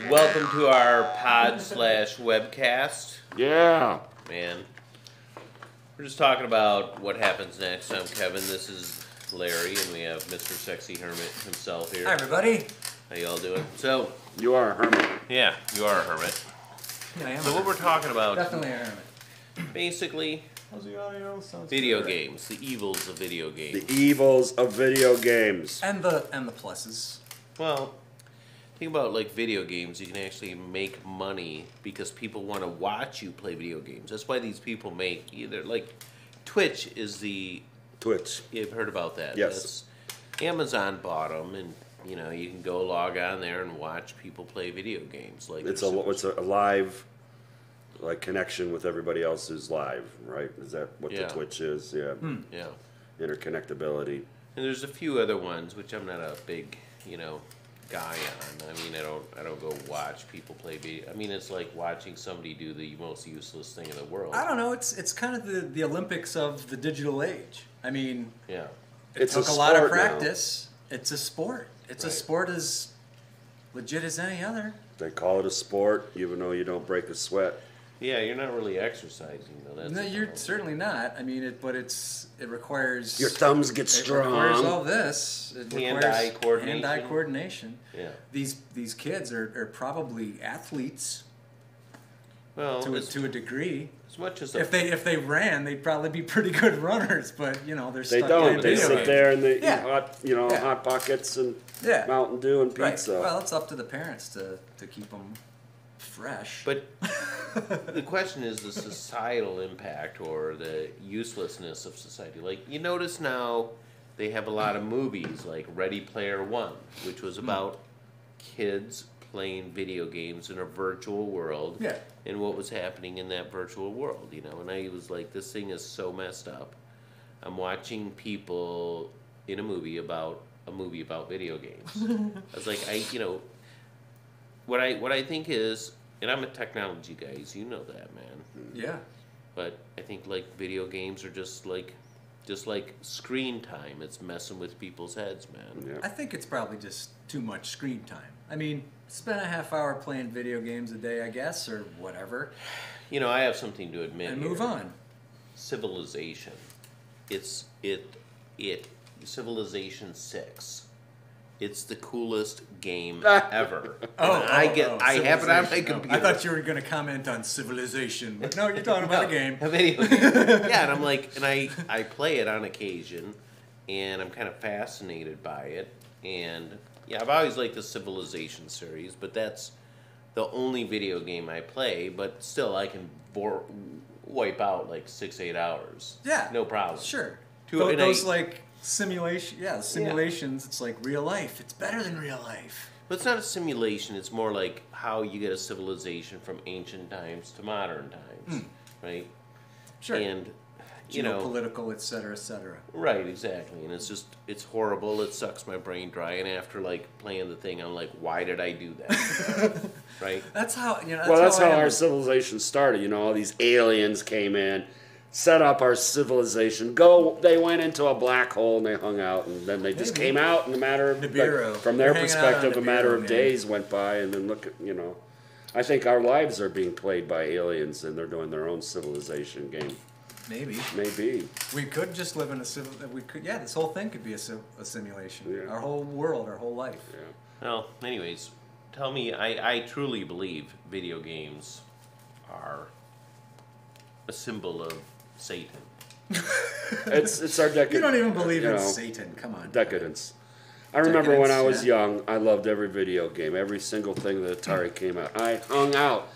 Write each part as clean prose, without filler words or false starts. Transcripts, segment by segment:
Welcome to our pod/webcast. Yeah. Man. We're just talking about what happens next. I'm Kevin. This is Larry, and we have Mr. Sexy Hermit himself here. Hi, everybody. How y'all doing? So, You are a hermit. yeah, you are a hermit. Yeah, I am. So what we're talking about, Definitely a hermit. basically, video games, the evils of video games. The evils of video games. And the pluses. Well, think about like video games. You can actually make money because people want to watch you play video games. That's why these people make either like Twitch is the Twitch. You've heard about that? Yes. Amazon bought them, and you know you can go log on there and watch people play video games. Like It's a live like connection with everybody else who's live, right? Is that what Yeah. the Twitch is? Yeah. yeah. Interconnectability. And there's a few other ones which I'm not a big guy on. I mean, I don't go watch people play video. I mean, it's like watching somebody do the most useless thing in the world. I don't know. It's kind of the Olympics of the digital age. I mean, Yeah. it It's took a a lot of sport now. practice. It's a sport. It's a Right. sport as legit as any other. They call it a sport, even though you don't break a sweat. Yeah, you're not really exercising though. That's No, the you're problem. certainly not. I mean, it requires Your thumbs get It requires strong. all this. It Hand-eye requires coordination. Hand-eye coordination. Yeah. These kids are probably athletes Well, to a degree. as much as If they ran, they'd probably be pretty good runners. But they're They stuck don't. playing They video sit games. there and they Yeah. eat hot, Yeah. hot pockets and Yeah. Mountain Dew and Right. pizza. Well, it's up to the parents to keep them fresh. But the question is the societal impact or the uselessness of society. Like, you notice now they have a lot of movies like Ready Player One, which was about kids playing video games in a virtual world Yeah. and what was happening in that virtual world, And I was like, this thing is so messed up. I'm watching people in a movie about video games. I was like, what I think is, and I'm a technology guy, you know that, man. yeah. But I think like video games are just like screen time. It's messing with people's heads, man. Yeah. I think it's probably just too much screen time. I mean, spend a half hour playing video games a day, I guess, or whatever, I have something to admit. and here. move on. Civilization. Civilization 6. It's the coolest game ever. I have it on my Civilization. computer. I thought you were going to comment on Civilization, but no, you're talking about a game. A video game. Yeah, and I'm like, and I play it on occasion, and I'm kind of fascinated by it. And yeah, I've always liked the Civilization series, but that's the only video game I play. But still, I can wipe out like 6-8 hours. Yeah. No problem. Sure. And Those like simulations, it's like real life. It's better than real life. But it's not a simulation. It's more like how you get a civilization from ancient times to modern times, right? Sure. And Geopolitical, et cetera, et cetera. right, exactly. And it's horrible. It sucks my brain dry. And after like playing the thing, I'm like, why did I do that? Right? That's how, That's how I am. our civilization started. All these aliens came in, set up our civilization. They went into a black hole and they hung out, and then they just Maybe. came out in a matter of Nibiru. from their They're hanging out on perspective, a matter of Nibiru, man. days went by, and then look at I think our lives are being played by aliens, and they're doing their own civilization game. Maybe. Maybe. We could just live in a this whole thing could be a simulation. Yeah. Our whole world, our whole life. Yeah. Well, anyways, tell me, I truly believe video games are a symbol of Satan. It's our decadence. You don't even believe in Satan. Come on. Decadence. I remember when I was Decadence, young, I loved every video game, every single thing that Atari came out. I hung out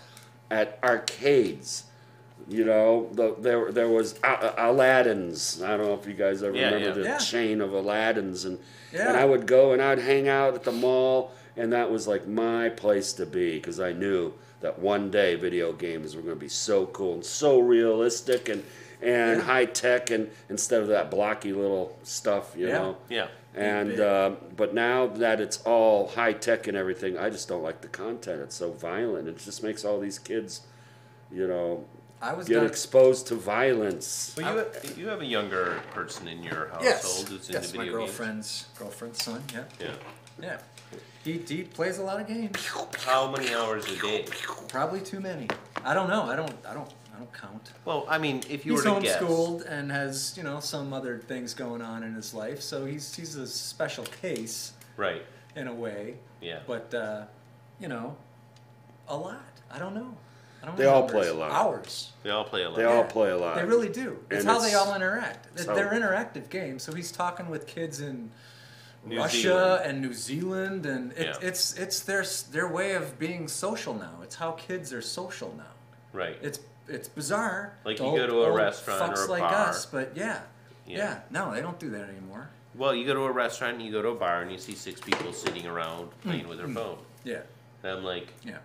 at arcades. There was Aladdin's. I don't know if you guys ever remember the Yeah. chain of Aladdin's, and Yeah. I would go and I'd hang out at the mall and that was like my place to be because I knew that one day video games were going to be so cool and so realistic and high tech, and instead of that blocky little stuff, you know. Yeah. And but now that it's all high tech and everything, I just don't like the content. It's so violent. It just makes all these kids, you know, get exposed to violence. Well, you have a younger person in your household Yes, who's into yes, my video girlfriend's son. Yeah, games. yeah. He plays a lot of games. How many hours a day? Probably too many. I don't know. I don't count. Well, I mean, if you He's were to guess. homeschooled and has some other things going on in his life, so he's a special case Right. in a way. Yeah. But a lot. I don't know. They all play a lot. Hours. They all play a lot. They all play a lot. They really do. It's And how it's- they all interact. it's how- They're interactive games. So he's talking with kids in New Russia Zealand. and New Zealand, and Yeah. it's their way of being social now. It's how kids are social now. Right. It's bizarre. Like to you go to a old restaurant or fucks a like bar. us, but yeah. Yeah. No, they don't do that anymore. Well, you go to a restaurant and you go to a bar and you see 6 people sitting around playing with their phone. Yeah. And I'm like, Yeah.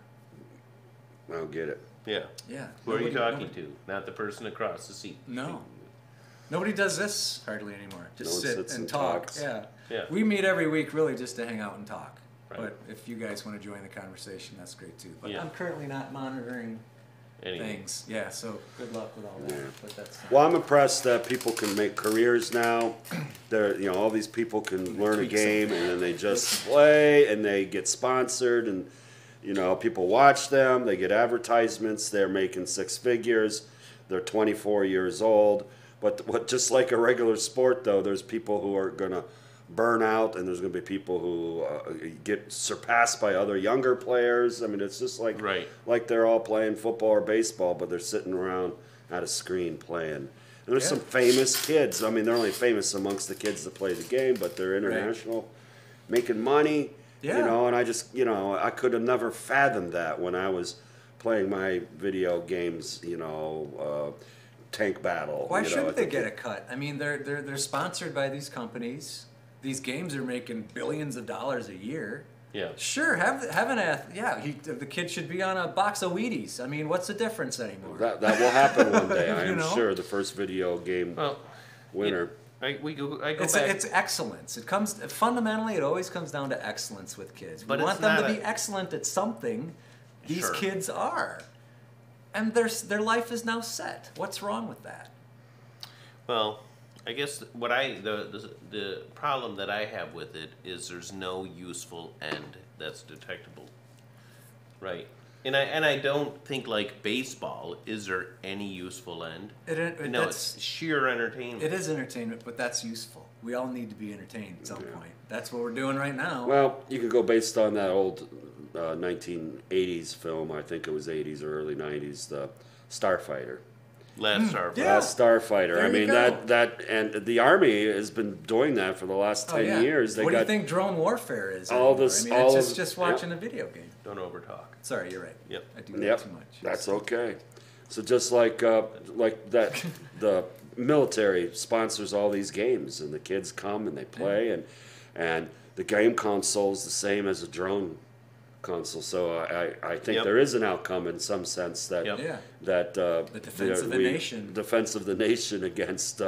I don't get it. yeah. Yeah. Who are you Nobody- talking to? Not the person across the seat. No. Nobody does this hardly anymore. Just No one sit sits and and talk. talks. Yeah. Yeah. We meet every week really just to hang out and talk. Right. But if you guys want to join the conversation, that's great too. But Yeah. I'm currently not monitoring Anyway. things. Yeah, so good luck with all that. Yeah. But that's Well, I'm impressed that people can make careers now. All these people can learn a tweak game and then they just play and they get sponsored and people watch them. They get advertisements. They're making 6 figures. They're 24 years old. But just like a regular sport, though, there's people who are gonna burn out, and there's gonna be people who get surpassed by other younger players. I mean, it's just like Right. like they're all playing football or baseball, but they're sitting around at a screen playing. And there's some famous kids. I mean, they're only famous amongst the kids that play the game, but they're international, making money. Yeah. And I just, I could have never fathomed that when I was playing my video games, Tank Battle. Why at shouldn't the- they get a cut? I mean, they're sponsored by these companies. These games are making billions of dollars a year. Yeah. Sure, have an the kid should be on a box of Wheaties. I mean, what's the difference anymore? That will happen one day, I You am know? sure. The first video game Well, winner. I go It's back. it's excellence. It comes fundamentally. It always comes down to excellence with kids. But We it's want them to not be excellent at something. These Sure. kids are, and their life is now set. What's wrong with that? Well, I guess the problem that I have with it is there's no useful end that's detectable, right? And I don't think like baseball. Is there any useful end? No, it's sheer entertainment. It is entertainment, but that's useful. We all need to be entertained at some point. That's what we're doing right now. Well, you could go based on that old 1980s film. I think it was 80s or early 90s, the Starfighter. Last Starfighter. Yeah. Last Starfighter. There I you mean go. that and the Army has been doing that for the last 10 years. They what do got you think drone warfare is? all anymore? this- I mean, all it's of- just watching a video game. Don't overtalk. Sorry, you're right. Yep. I do that Yep, too much. that's okay. So just like that, the military sponsors all these games, and the kids come and they play, and the game console is the same as a drone console. So I think Yep. there is an outcome in some sense that Yep. Yeah. that The defense of the nation. defense of the nation against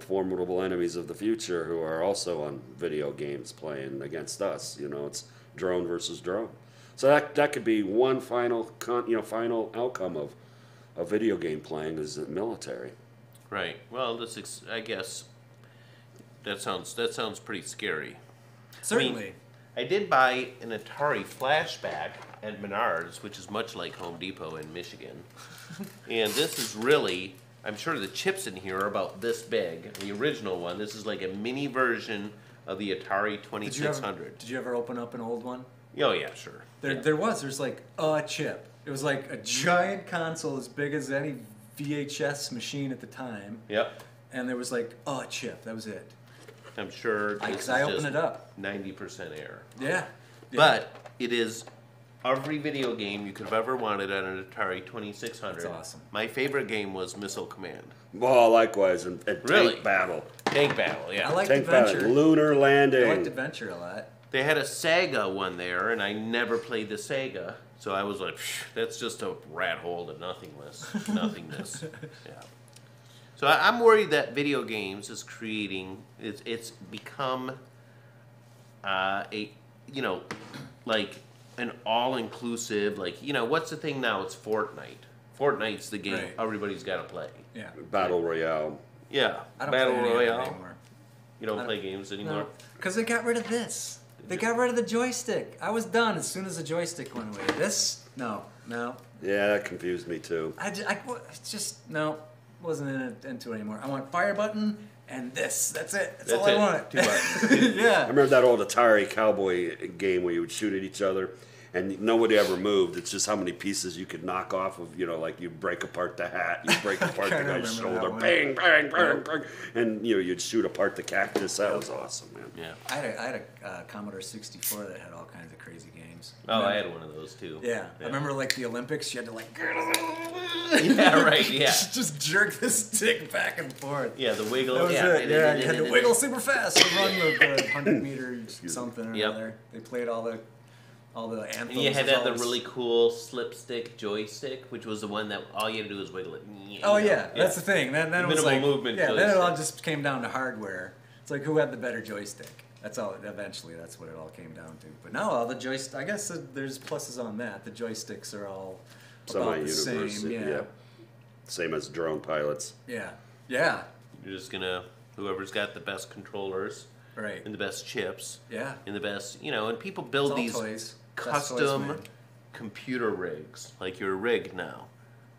formidable enemies of the future who are also on video games playing against us. It's drone versus drone. So that could be one final final outcome of a video game playing is the military. Right. Well, I guess that sounds pretty scary. Certainly. I did buy an Atari flashback at Menards, which is much like Home Depot in Michigan. And this is really, I'm sure the chips in here are about this big. The original one, this is like a mini version of the Atari 2600. Did you ever open up an old one? Oh, yeah, sure. There's like a chip. It was like a giant console as big as any VHS machine at the time. Yep. And there was like a chip. That was it. I'm sure this Because is I opened just it up. 90% air. Yeah. But it is every video game you could have ever wanted on an Atari 2600. That's awesome. My favorite game was Missile Command. Well, likewise, and Really? Tank Battle. Tank Battle, yeah. I liked Tank Adventure. Battle. Lunar landing. I liked Adventure a lot. they had a Sega one there, and I never played the Sega, so I was like, that's just a rat hole to nothingness. Yeah. So I'm worried that video games is creating, it's become a, you know, like an all-inclusive, like, you know, what's the thing now? It's Fortnite. Fortnite's the game Right. everybody's got to play. Yeah. Battle Royale. Yeah, I don't Battle play any of it Royale. anymore. You don't I play games anymore? No, because they got rid of this. They got rid of the joystick. I was done as soon as the joystick went away. This, no. Yeah, that confused me too. It's just, no, wasn't into it anymore. I want fire button and this. That's it. That's all That's I it. want. 2 buttons. I Yeah. remember that old Atari Cowboy game where you would shoot at each other, and nobody ever moved. It's just how many pieces you could knock off of, you know, like you break apart the hat, you break apart the kinda guy's remember that shoulder, one. bang, bang, bang, bang, and you know you'd shoot apart the cactus. That was awesome, man. Yeah. I had a Commodore 64 that had all kinds of crazy games. Oh, I had one of those too. Yeah. I remember like the Olympics, you had to like Yeah, right, yeah. just jerk the stick back and forth. Yeah, the wiggle. That was yeah. it. Yeah, you had to wiggle super fast to run the 100 meter something or Yep. other. They played all the anthems. And you had to have the as well. really cool slipstick joystick, which was the one that all you had to do was wiggle it. Oh yeah, that's the thing. Then it was Minimal like movement yeah. Then it all joystick. just came down to hardware. It's like who had the better joystick. That's all. Eventually, that's what it all came down to. But now all the joystick. I guess there's pluses on that. The joysticks are all about the same. Semi-universal, Yeah. Same as drone pilots. Yeah. Yeah. You're just gonna whoever's got the best controllers Right. and the best chips Yeah. and the best, you know, and people It's build all these toys. Best toys custom made. computer rigs, like your rig now.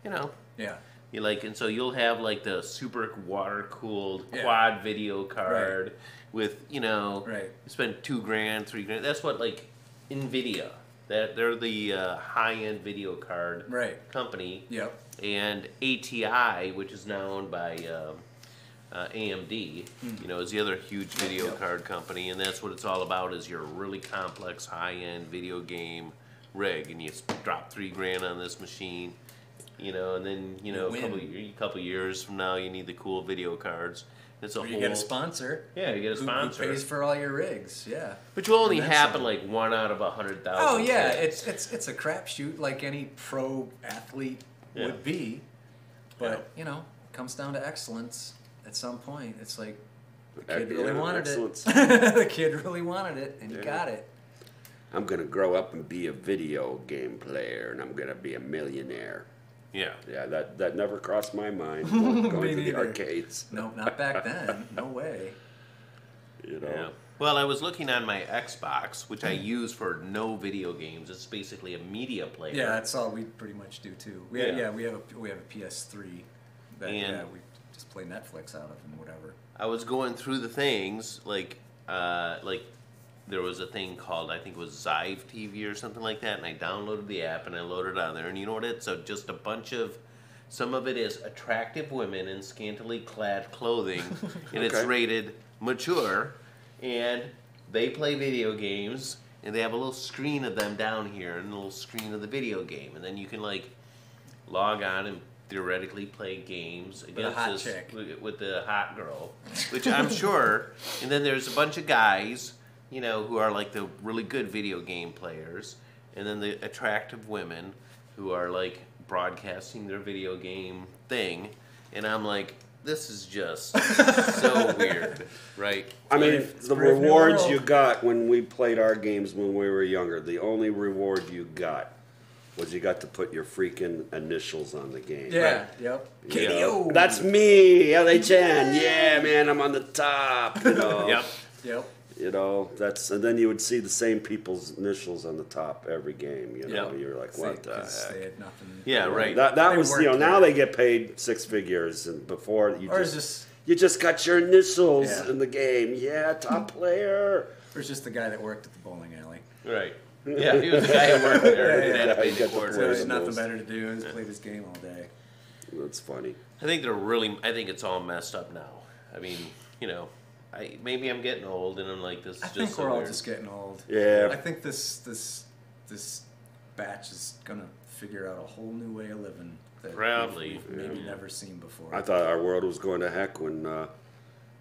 You know, Yeah. you like, and so you'll have like the super water cooled Yeah. quad video card with, you know, Right. you spend $2,000, $3,000. That's what like Nvidia. That they're the high end video card Right. company. Yep. And ATI, which is now owned by AMD, you know, is the other huge video Yep. card company, and that's what it's all about: is your really complex, high-end video game rig, and you drop $3,000 on this machine, you know, and then you know, win. a couple years from now, you need the cool video cards. It's a Or whole, you get a sponsor. yeah, you get a sponsor, Who pays for all your rigs? Yeah. which will only And that's happen some. like 1 out of 100,000. Oh yeah, kids. it's a crapshoot like any pro athlete Yeah. would be, but you know, it comes down to excellence. At some point, it's like the kid really wanted excellence. it. The kid really wanted it, and he Yeah. got it. I'm gonna grow up and be a video game player, and I'm gonna be a millionaire. Yeah. Yeah, that never crossed my mind. Going Me to the neither. arcades, No, not back then. No way. you know. Yeah. Well, I was looking on my Xbox, which I use for no video games. It's basically a media player. Yeah, that's all we pretty much do too. We Yeah. we have a PS3 that And- we just play Netflix out of and whatever. I was going through the things like there was a thing called, I think it was Zive TV or something like that, and I downloaded the app and I loaded it on there, and you know what it's just a bunch of, some of it is attractive women in scantily clad clothing, and it's Okay. rated mature, and they play video games, and they have a little screen of them down here and a little screen of the video game, and then you can like log on and theoretically play games a against hot this chick. with the hot girl, which I'm sure. And then there's a bunch of guys, you know, who are like the really good video game players, and then the attractive women who are like broadcasting their video game thing. And I'm like, this is just so weird, right? I mean, It's the Brave New rewards World. you got when we played our games when we were younger, the only reward you got was you got to put your freaking initials on the game. Yeah. Yep. You know, KDO. that's me, LHN. Yeah, man, I'm on the top. You know, Yep. Yep. You know, and then you would see the same people's initials on the top every game. You know, Yep. you're like, what the 'Cause they heck? had nothing. Yeah, right. That They was, you know, worked now there. they get paid 6 figures, and before Or it's just you just got your initials Yeah. in the game. Yeah, top player. or it's just the guy that worked at the bowling alley. Right. Yeah, he was the guy who worked there. Yeah, and had to yeah. pay He the got the quarter. So Play there's the nothing most. better to do. Just play this game all day. That's funny. I think I think it's all messed up now. I mean, you know, maybe I'm getting old and I'm like, this is I just think so we're all weird. just getting old. Yeah. I think this batch is gonna figure out a whole new way of living that Probably. we've maybe never seen before. I thought our world was going to heck when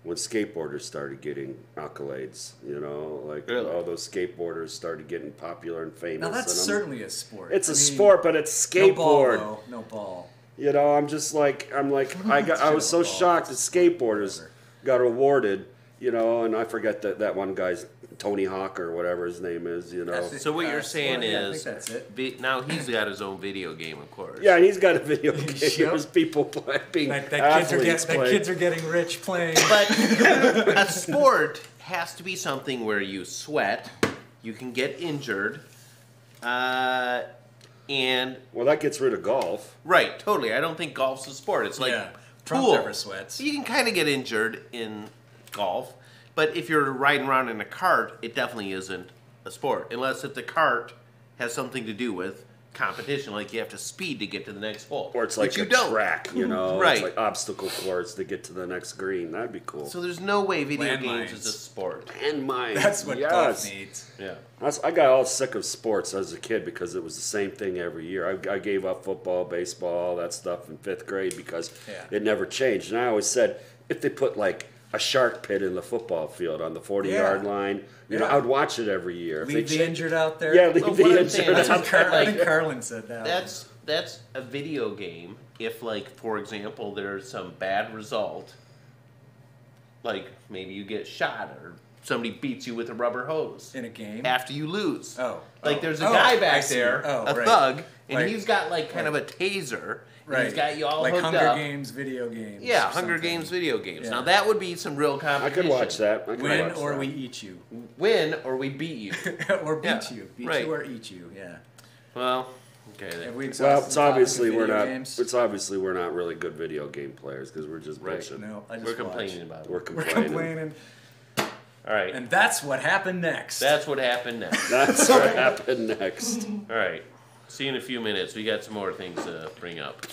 when skateboarders started getting accolades. You know, like Really? all those skateboarders started getting popular and famous. Now that's and certainly a sport. it's I a mean, sport, but it's No ball, skateboard. though. No ball. You know, I was so shocked that skateboarders got awarded. You know, and I forget that one guy's Tony Hawk or whatever his name is. You know. That's it. So what you're saying Yeah, I is, think that's it. now he's got his own video game, of course. Yeah, and he's got a video game. Yep. There's people being That athletes kids playing. are getting rich playing. But a sport has to be something where you sweat, you can get injured, and Well, that gets rid of golf. right, totally. I don't think golf's a sport. It's like Yeah. Trump pool. never sweats. You can kind of get injured in golf, but if you're riding around in a cart, it definitely isn't a sport, unless if the cart has something to do with competition, like you have to speed to get to the next hole, Or it's like which you a don't. track, you know? Right. It's like obstacle course to get to the next green. That'd be cool. So there's no way video games Landmines. is a sport. And mine. That's what golf needs. Yeah. I got all sick of sports as a kid because it was the same thing every year. I gave up football, baseball, all that stuff in 5th grade because Yeah. it never changed. And I always said, if they put like a shark pit in the football field on the 40-yard Yeah. line, you know, Yeah. I'd watch it every year. If Leave they the cha- injured out there. Yeah, leave Well, the what I'm injured saying is- out there. I think Carlin said that. That's a video game. If, like, for example, there's some bad result, like maybe you get shot or somebody beats you with a rubber hose in a game. after you lose. Oh. Like Oh. there's a Oh, guy I back see. there, Oh, a right. thug, and Like- he's got like kind of a taser. And Right. he's got you all like hooked Hunger up. Games, video games. Yeah, or Hunger something. Games video games. Yeah. Now that would be some real I competition. could watch that. I could Win watch or that. we eat you. Win or we beat you. Or beat Yeah, you. Beat right. you or eat you. Yeah. Well, okay then. Have we Well, exhausted it's the topic of obviously we're video not. games? It's obviously we're not really good video game players because we're just Right. bitching. No, I just We're watch. complaining about it. We're We're complaining. complaining. All right. And that's what happened next. That's what happened next. That's what happened next. All right. See you in a few minutes. We got some more things to bring up.